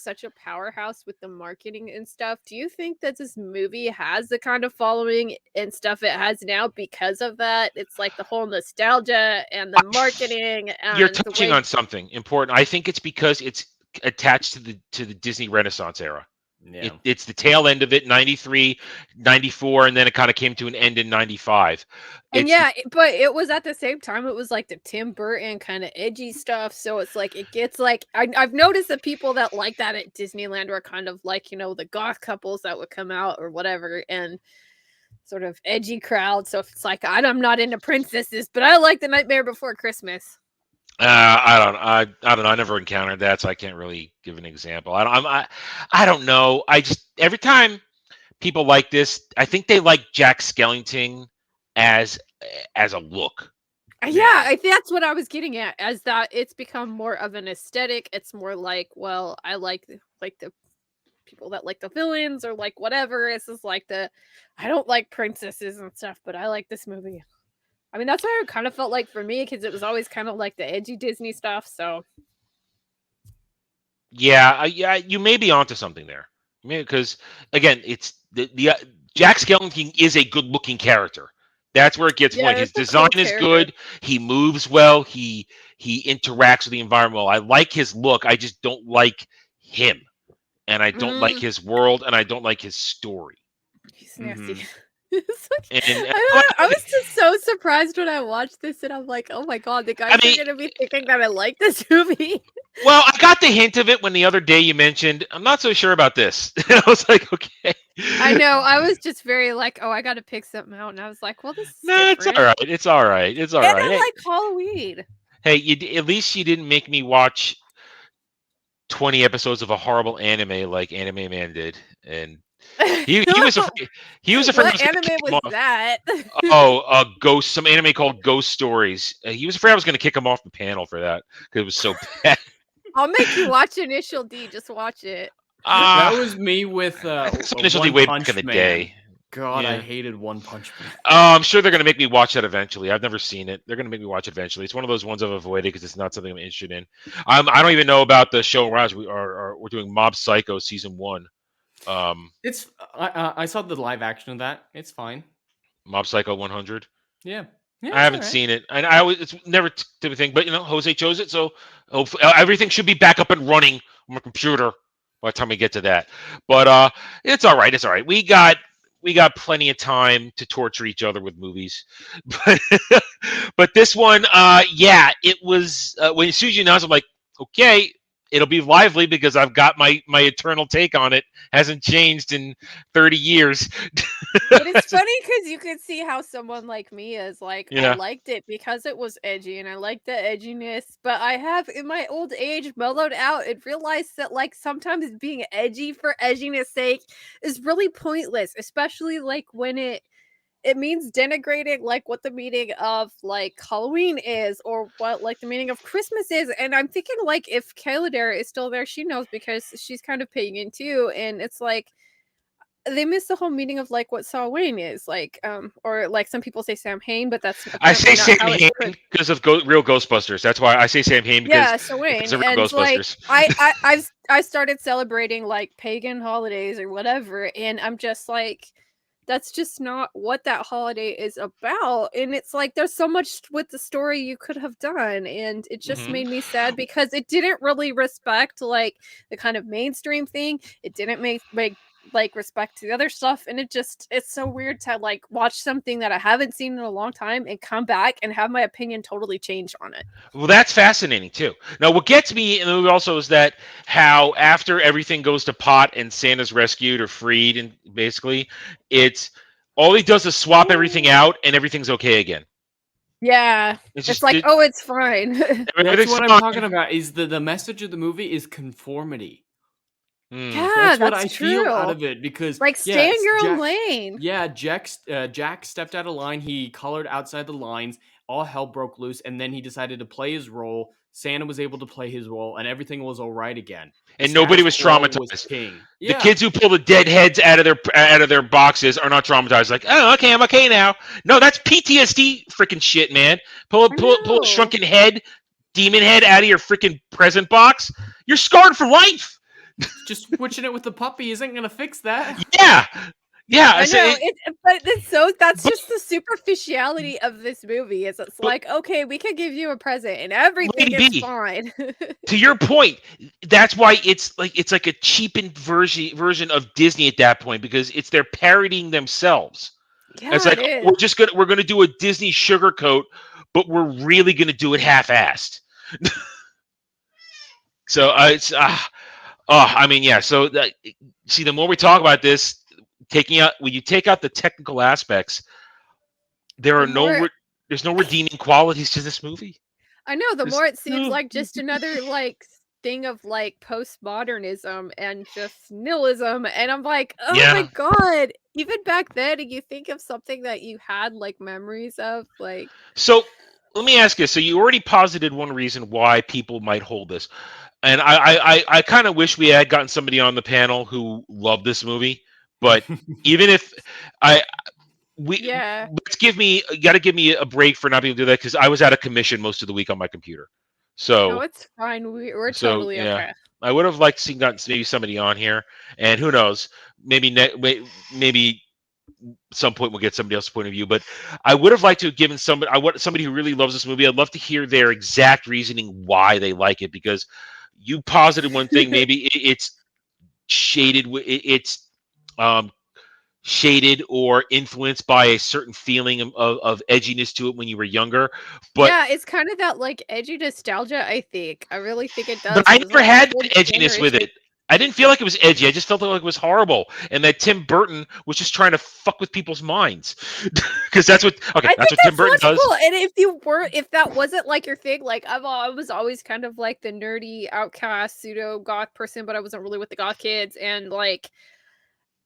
such a powerhouse with the marketing and stuff. Do you think that this movie has the kind of following and stuff it has now because of that? It's like the whole nostalgia and the marketing. And
you're touching on something important. I think it's because it's attached to the Disney Renaissance era.
Yeah.
It's the tail end of it, 93, 94, and then it kind of came to an end in 95.
But it was at the same time, it was like the Tim Burton kind of edgy stuff. So it's like, it gets like, I've noticed that people that like that at Disneyland were kind of like, the goth couples that would come out or whatever, and sort of edgy crowd. So if it's like, I'm not into princesses, but I like The Nightmare Before Christmas.
I don't know. I never encountered that, so I can't really give an example. I don't know. I just every time people like this, I think they like Jack Skellington as a look.
Yeah, I think that's what I was getting at. As that, it's become more of an aesthetic. It's more like, well, I like the people that like the villains or like whatever. It's just like I don't like princesses and stuff, but I like this movie. I mean, that's what it kind of felt like for me, because it was always kind of like the edgy Disney stuff. So,
yeah, you may be onto something there. Because again, it's the Jack Skellington is a good-looking character. That's where it gets point. His design is good. He moves well. He interacts with the environment well. I like his look. I just don't like him, and I don't like his world, and I don't like his story.
He's nasty.
Mm-hmm.
I was just so surprised when I watched this, and I'm like, oh my god, the guys are going to be thinking that I like this movie.
Well, I got the hint of it when the other day you mentioned, I'm not so sure about this. I was like, okay.
I know. I was just very like, oh, I got to pick something out. And I was like, well, this is
it's all right. It's all right. It's all right.
I like Halloween.
Hey, at least you didn't make me watch 20 episodes of a horrible anime like Anime Man did, and he was afraid. He was afraid I
What
was going to
anime
kick him
was
off.
that?
Ghost, some anime called Ghost Stories. He was afraid I was going to kick him off the panel for that because it was so bad.
I'll make you watch Initial D. Just watch it.
That was me with
Initial D
One
way back
Punch
in the
Man.
day.
God,
Yeah.
I hated One Punch Man.
I'm sure they're going to make me watch that eventually. I've never seen it. They're going to make me watch it eventually. It's one of those ones I've avoided because it's not something I'm interested in. I don't even know about the show. Raj, we're doing Mob Psycho season 1.
It's I saw the live action of that. It's fine.
Mob Psycho 100.
Yeah.
I haven't seen it. I always, it's never the thing, but Jose chose it, so everything should be back up and running on my computer by the time we get to that. But it's all right. It's all right. We got plenty of time to torture each other with movies. But this one, it was as soon as you announced, I'm like, okay, it'll be lively because I've got my eternal take on it. Hasn't changed in 30 years.
But it's funny because you could see how someone like me is like,
Yeah.
I liked it because it was edgy and I liked the edginess, but I have in my old age mellowed out and realized that like sometimes being edgy for edginess sake is really pointless, especially like when it means denigrating like what the meaning of like Halloween is or what like the meaning of Christmas is. And I'm thinking like if Kayla Dare is still there, she knows because she's kind of pagan too. And it's like they miss the whole meaning of like what Samhain is like, or like some people say Samhain, but that's
I say
apparently not how
Sam
it
Hain because of real Ghostbusters. That's why I say Sam Hain
yeah,
because
Samhain.
of real
And like
Ghostbusters.
I started celebrating like pagan holidays or whatever, and I'm just like, that's just not what that holiday is about. And it's like there's so much with the story you could have done, and it just made me sad because it didn't really respect like the kind of mainstream thing. It didn't make like respect to the other stuff, and it's so weird to like watch something that I haven't seen in a long time and come back and have my opinion totally change on it.
Well, that's fascinating too. Now, what gets me in the movie also is that how after everything goes to pot and Santa's rescued or freed, and basically, it's all he does is swap everything out and everything's okay again.
Yeah, it's like, oh, it's fine.
That's what I'm talking about. Is the message of the movie is conformity.
Yeah,
that's what I
true.
feel out of it because
like stay in your own lane.
Yeah, Jack stepped out of line. He colored outside the lines. All hell broke loose, and then he decided to play his role. Santa was able to play his role, and everything was all right again.
And nobody was traumatized.
Was king.
The kids who pull the dead heads out of their boxes are not traumatized. Like, oh, okay, I'm okay now. No, that's PTSD freaking shit, man. Pull a shrunken head, demon head out of your freaking present box. You're scarred for life.
Just switching it with the puppy isn't gonna fix that.
Yeah,
I know. That's just the superficiality of this movie. It's like, okay, we could give you a present and everything is fine.
To your point, that's why it's like a cheapened version of Disney at that point because they're parodying themselves.
Yeah,
it's like we're gonna do a Disney sugarcoat, but we're really gonna do it half-assed. So it's I mean, yeah. So see, the more we talk about this, when you take out the technical aspects, there's no redeeming qualities to this movie.
I know. The more it seems like just another like thing of like postmodernism and just nihilism, and I'm like, oh my god. Even back then, you think of something that you had like memories of, like.
So let me ask you. So you already posited one reason why people might hold this. And I kind of wish we had gotten somebody on the panel who loved this movie, but even if you got to give me a break for not being able to do that because I was out of commission most of the week on my computer. So
no, it's fine. We're totally okay.
I would have liked to see maybe somebody on here, and who knows, maybe some point we'll get somebody else's point of view. But I would have liked to have given somebody who really loves this movie. I'd love to hear their exact reasoning why they like it because. You posited one thing. Maybe it's shaded. It's shaded or influenced by a certain feeling of edginess to it when you were younger. But
yeah, it's kind of that like edgy nostalgia. I think. I really think it does.
But I never had that edginess with it. I didn't feel like it was edgy. I just felt like it was horrible, and that Tim Burton was just trying to fuck with people's minds, because that's what that's what Tim Burton does.
Cool. And if that wasn't like your thing, like I was always kind of like the nerdy outcast pseudo goth person, but I wasn't really with the goth kids, and like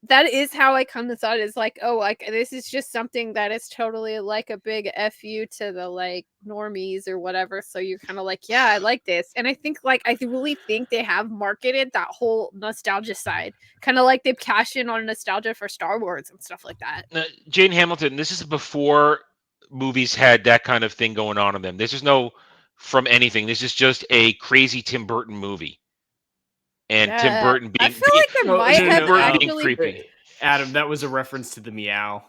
that is how I come to thought is like, oh, like this is just something that is totally like a big fu to the like normies or whatever. So you're kind of like, yeah, I like this, and I think like I really think they have marketed that whole nostalgia side, kind of like they've cashed in on nostalgia for Star Wars and stuff like that.
Jane Hamilton, this is before movies had that kind of thing going on in them. This is no from anything. This is just a crazy Tim Burton movie. And
Yeah.
Tim Burton being
I feel like there might have
being
actually
creepy.
Adam, that was a reference to the meow.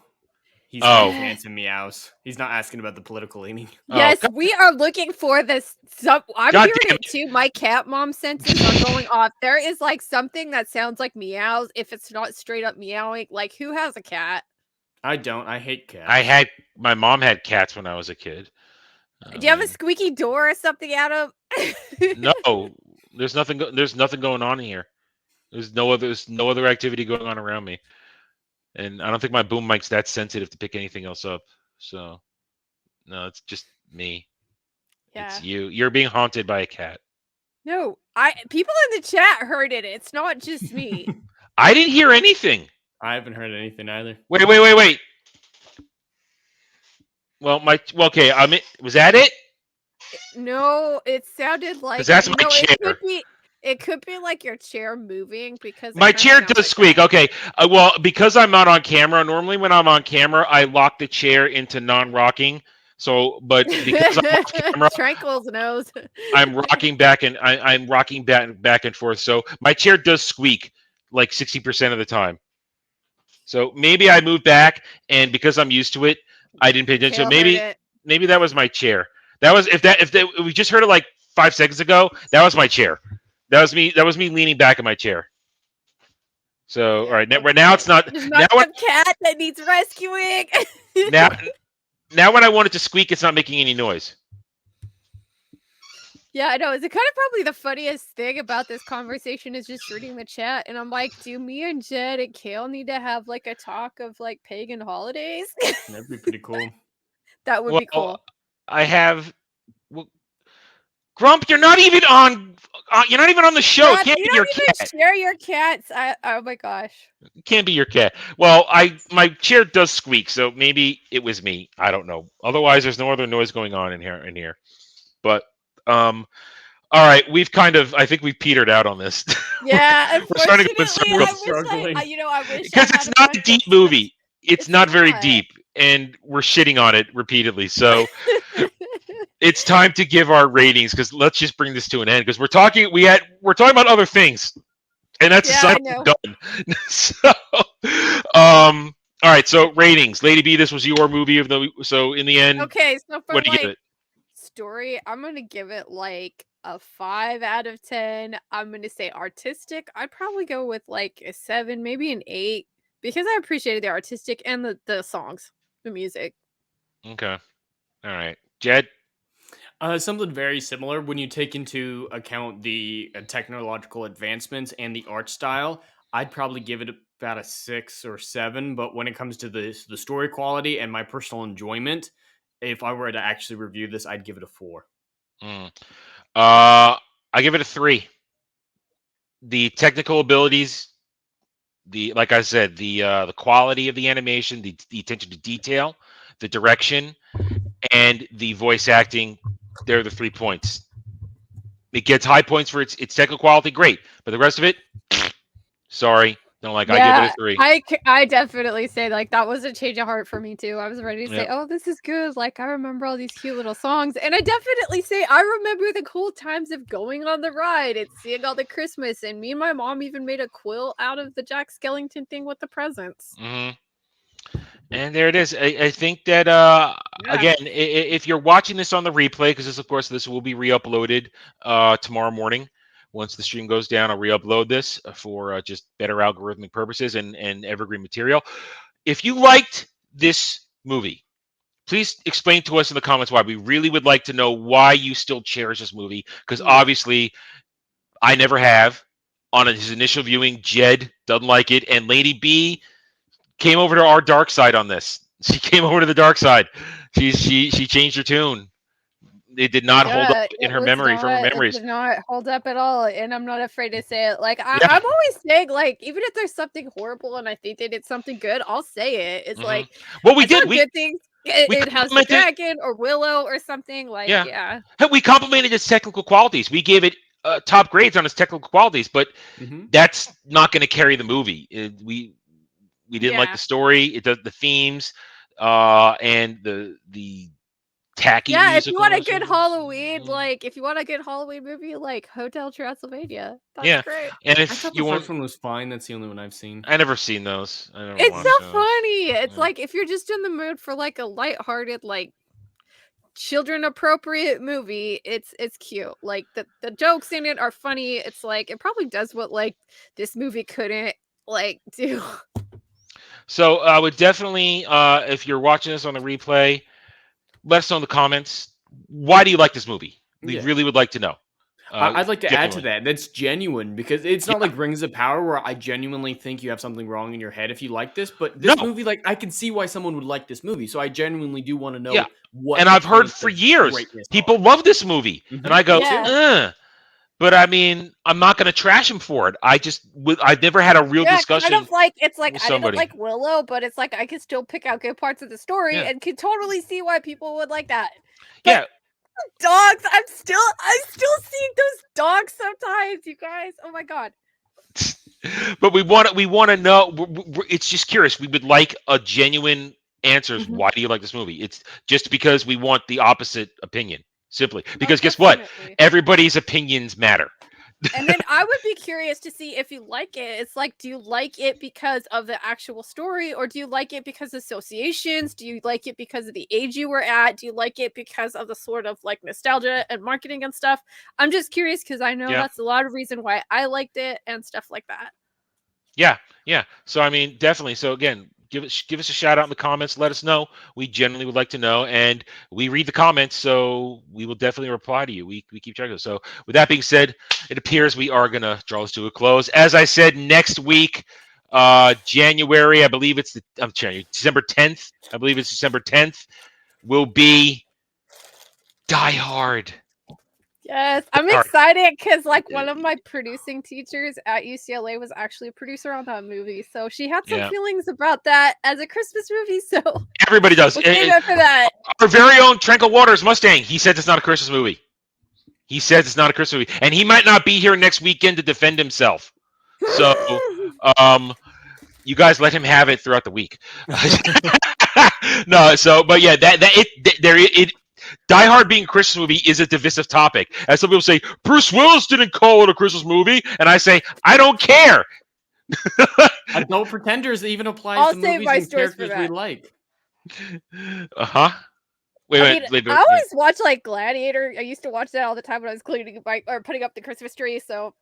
He's
Oh.
fancy meows. He's not asking about the political leaning.
Yes, we are looking for this. I'm
God
hearing
damn
it too. My cat mom senses are going off. There is like something that sounds like meows. If it's not straight up meowing, like who has a cat?
I don't. I hate cats.
My mom had cats when I was a kid.
Do you have a squeaky door or something, Adam?
No, there's nothing. There's nothing going on here. There's no other activity going on around me, and I don't think my boom mic's that sensitive to pick anything else up. So, no, it's just me.
Yeah.
It's you. You're being haunted by a cat.
No, people in the chat heard it. It's not just me.
I didn't hear anything.
I haven't heard anything either.
Wait. Well, okay. Was that it?
No, it sounded like
that's my chair.
It could be like your chair moving because
my chair does squeak. Okay. Well, because I'm not on camera. Normally, when I'm on camera, I lock the chair into non-rocking. So, but because I'm off camera,
Tranquil's nose.
I'm rocking back and I'm rocking back and forth. So my chair does squeak like 60% of the time. So maybe I moved back, and because I'm used to it, I didn't pay attention. Maybe that was my chair. That was if we just heard it like 5 seconds ago. That was my chair. That was me leaning back in my chair. So all right, now it's not.
There's not a cat that needs rescuing.
Now when I want it to squeak, it's not making any noise.
Yeah, I know. It's kind of probably the funniest thing about this conversation is just reading the chat, and I'm like, do me and Jed and Kale need to have like a talk of like pagan holidays?
That'd be pretty cool.
That would be cool.
I have. Grump, you're not even on. You're not even on the show.
Grump,
it can't
you
be
don't
your
even
cat.
share your cats. Oh my gosh.
It can't be your cat. Well, my chair does squeak, so maybe it was me. I don't know. Otherwise, there's no other noise going on in here. But all right, I think we've petered out on this.
Yeah,
we're starting to go in circles.
I wish
because it's not a deep movie. It's not very deep, and we're shitting on it repeatedly. So it's time to give our ratings, because let's just bring this to an end, because we're talking about other things, and that's done. So all right, so ratings. Lady B, this was your movie so in the end,
okay, so for
what do you give it?
Story, I'm gonna give it like a 5 out of 10. I'm gonna say artistic, I'd probably go with like a 7, maybe an 8, because I appreciated the artistic and the songs, the music.
Okay, all right, Jed.
Something very similar when you take into account the technological advancements and the art style. I'd probably give it about a 6 or 7, but when it comes to the story quality and my personal enjoyment, if I were to actually review this, I'd give it a 4.
I give it a 3. The technical abilities, like I said, the quality of the animation, the attention to detail, the direction, and the voice acting, they're the 3 points. It gets high points for its technical quality, great, but the rest of it, sorry. No, I give it a 3.
I definitely say like that was a change of heart for me too. I was ready to say, oh, this is good. Like I remember all these cute little songs, and I definitely say I remember the cool times of going on the ride and seeing all the Christmas. And me and my mom even made a quilt out of the Jack Skellington thing with the presents.
Mm-hmm. And there it is. I think that again, if you're watching this on the replay, because this will be re-uploaded tomorrow morning. Once the stream goes down, I'll re-upload this for just better algorithmic purposes and evergreen material. If you liked this movie, please explain to us in the comments why. We really would like to know why you still cherish this movie, because obviously I never have. on his initial viewing. Jed doesn't like it, and Lady B came over to our dark side on this. She came over to the dark side. She changed her tune. It did not hold up in her memory from her memories.
It did not hold up at all, and I'm not afraid to say it. Like
Yeah.
I'm always saying, like even if there's something horrible and I think that it's something good, I'll say it. It's like,
well, we
I
did.
saw good things. It has the dragon or Willow or something. Like, yeah.
We complimented its technical qualities. We gave it top grades on its technical qualities, but that's not going to carry the movie. We didn't like the story. It does the themes and the tacky.
Yeah, if you want a good Halloween, like if you want a good Halloween movie, like Hotel Transylvania, that's great.
And
I
if
thought
you
the
want,
first one was fine. That's the only one I've seen.
I never seen those. I never
It's
watched
so
those.
funny. It's like if you're just in the mood for like a lighthearted, like children appropriate movie, it's cute. Like the jokes in it are funny. It's like it probably does what like this movie couldn't like do.
So I would definitely, if you're watching this on the replay, let us know in the comments. Why do you like this movie? We really would like to know.
I'd like to add to that. That's genuine because it's not like Rings of Power where I genuinely think you have something wrong in your head if you like this. But this movie, like I can see why someone would like this movie. So I genuinely do want to know what.
And I've heard for years people love this movie, and I go, but I mean, I'm not going to trash him for it. I've never had a real discussion.
Kind of like it's like I
somebody.
didn't like Willow, but it's like I can still pick out good parts of the story and can totally see why people would like that. But dogs, I still see those dogs sometimes, you guys. Oh my god.
But we want to know. It's just curious. We would like a genuine answers. Why do you like this movie? It's just because we want the opposite opinion. Simply because guess what? Everybody's opinions matter.
And then I would be curious to see if you like it. It's like, do you like it because of the actual story, or do you like it because of associations? Do you like it because of the age you were at? Do you like it because of the sort of like nostalgia and marketing and stuff? I'm just curious because I know that's a lot of reason why I liked it and stuff like that.
Yeah. So I mean, definitely. So again, give us a shout out in the comments. Let us know. We genuinely would like to know, and we read the comments, so we will definitely reply to you. We keep checking. So with that being said, it appears we are gonna draw this to a close. As I said, next week, January, I believe it's December 10th. I believe it's December 10th. Will be Die Hard.
Yes, I'm excited because like one of my producing teachers at UCLA was actually a producer on that movie, so she had some feelings about that as a Christmas movie. So
everybody does.
We'll save it for that.
Our very own Tranquil Waters Mustang. He says it's not a Christmas movie. He says it's not a Christmas movie, and he might not be here next weekend to defend himself. So, you guys let him have it throughout the week. No, so but yeah, it. Die Hard being a Christmas movie is a divisive topic. As some people say, Bruce Willis didn't call it a Christmas movie, and I say, I don't care.
Adult Pretenders even applies to movies and characters we like.
Wait.
I always watch like Gladiator. I used to watch that all the time when I was cleaning or putting up the Christmas tree. So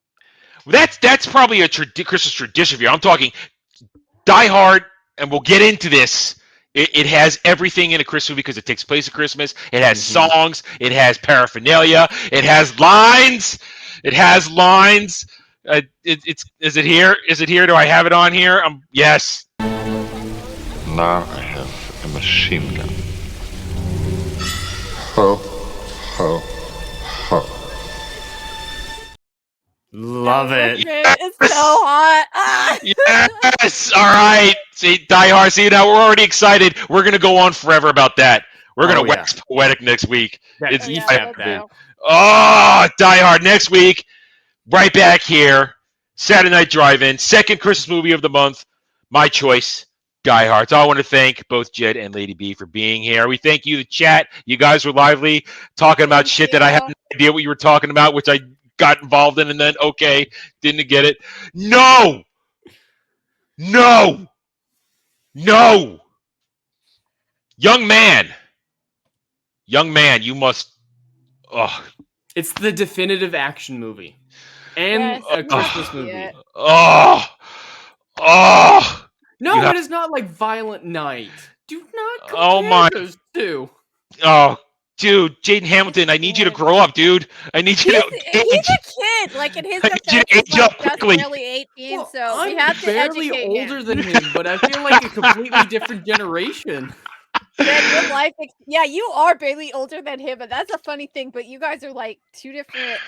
that's probably a Christmas tradition here. I'm talking Die Hard, and we'll get into this. It has everything in a Christmas movie because it takes place at Christmas. It has songs. It has paraphernalia. It has lines. Is it here? Is it here? Do I have it on here? Yes.
Now I have a machine gun. Ho, ho, ho.
Love it.
It's so hot.
Yes. All right. See, Die Hard. See, now we're already excited. We're going to go on forever about that. We're going to wax poetic next week. Die Hard next week. Right back here. Saturday Night Drive-In. Second Christmas movie of the month. My choice. Die Hard. So I want to thank both Jed and Lady B for being here. We thank you, the chat. You guys were lively, talking about shit that I had no idea what you were talking about, which I got involved in, and then didn't get it. No, young man, you must.
It's the definitive action movie and a Christmas movie. No, it is not like Violent Night. Do not compare those two.
Dude, Jaden Hamilton, I need you to grow up, dude. I need you to
He's a kid. Like in his
I need you
defense,
to age
he's
up
like just
quickly.
barely 18,
Well,
so we
I'm
have to
barely
educate
older
him.
than him, but I feel like a completely different generation.
Man, your life, yeah, you are barely older than him, and that's a funny thing. But you guys are like two different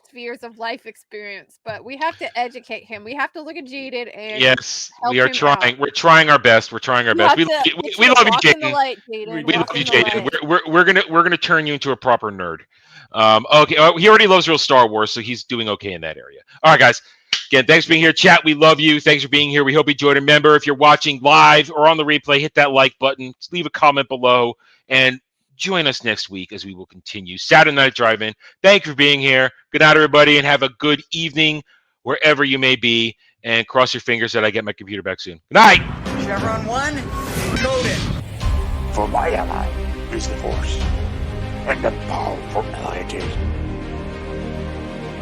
spheres of life experience. But we have to educate him. We have to look at Jaden and
Yes,
help
we are
him
trying.
out.
We're trying our best. We're trying our
You
best.
have
We
to
love
make
you,
sure to
Jaden.
walk in the light, Jaden.
We
Walk
love you,
in the
Jaden.
light.
We're gonna turn you into a proper nerd. Okay. He already loves real Star Wars, so he's doing okay in that area. All right, guys. Again, thanks for being here, chat. We love you. Thanks for being here. We hope you enjoyed. Remember, if you're watching live or on the replay, hit that like button. Leave a comment below, and join us next week as we will continue Saturday Night Drive-In. Thank you for being here. Good night, everybody, and have a good evening wherever you may be. And cross your fingers that I get my computer back soon. Good night.
Chevron 1, encoded.
For my ally is the Force, and the powerful ally it is.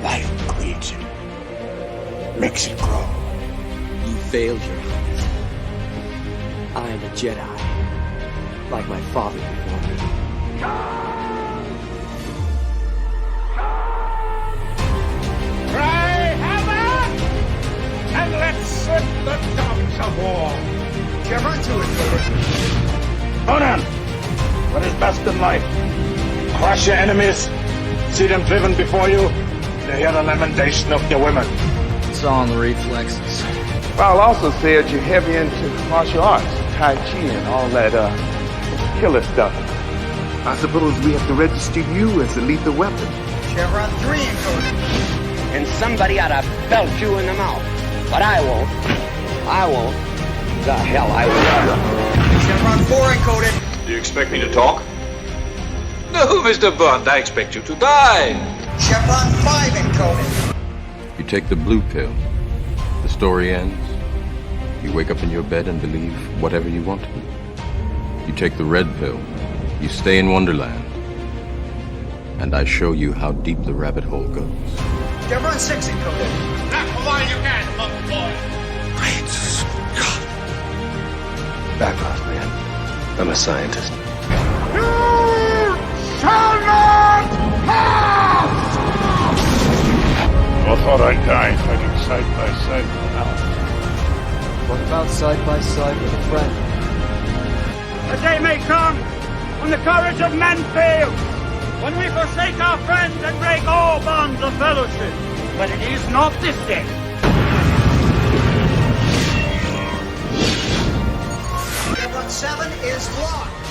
Life creates it, makes it grow.
You failed your hunt. I am a Jedi, like my father before me.
Cry havoc! And let's set the dogs of war!
Chevron 2 encoded.
Conan, what is best in life? Crush your enemies, see them driven before you, to hear the lamentation of your women.
It's all in the reflexes.
I'll also say that you're heavy into martial arts, Tai Chi and all that killer stuff.
I suppose we have to register you as a lethal weapon.
Chevron 3 encoded.
And somebody ought to belt you in the mouth. But I won't. I won't. The hell I will.
Chevron 4 encoded.
Do you expect me to talk? No, Mr. Bond, I expect you to die.
Chevron 5 encoded.
You take the blue pill. The story ends. You wake up in your bed and believe whatever you want to. You take the red pill. You stay in Wonderland. And I show you how deep the rabbit hole goes.
Chevron 6 encoded.
Knock the line you can, punk boy!
Back off, man. I'm a scientist.
You shall not pass!
I thought I'd die fighting side by side with an ally.
What about side by side with a friend?
A day may come when the courage of men fails, when we forsake our friends and break all bonds of fellowship. But it is not this day.
Chevron 7 is locked.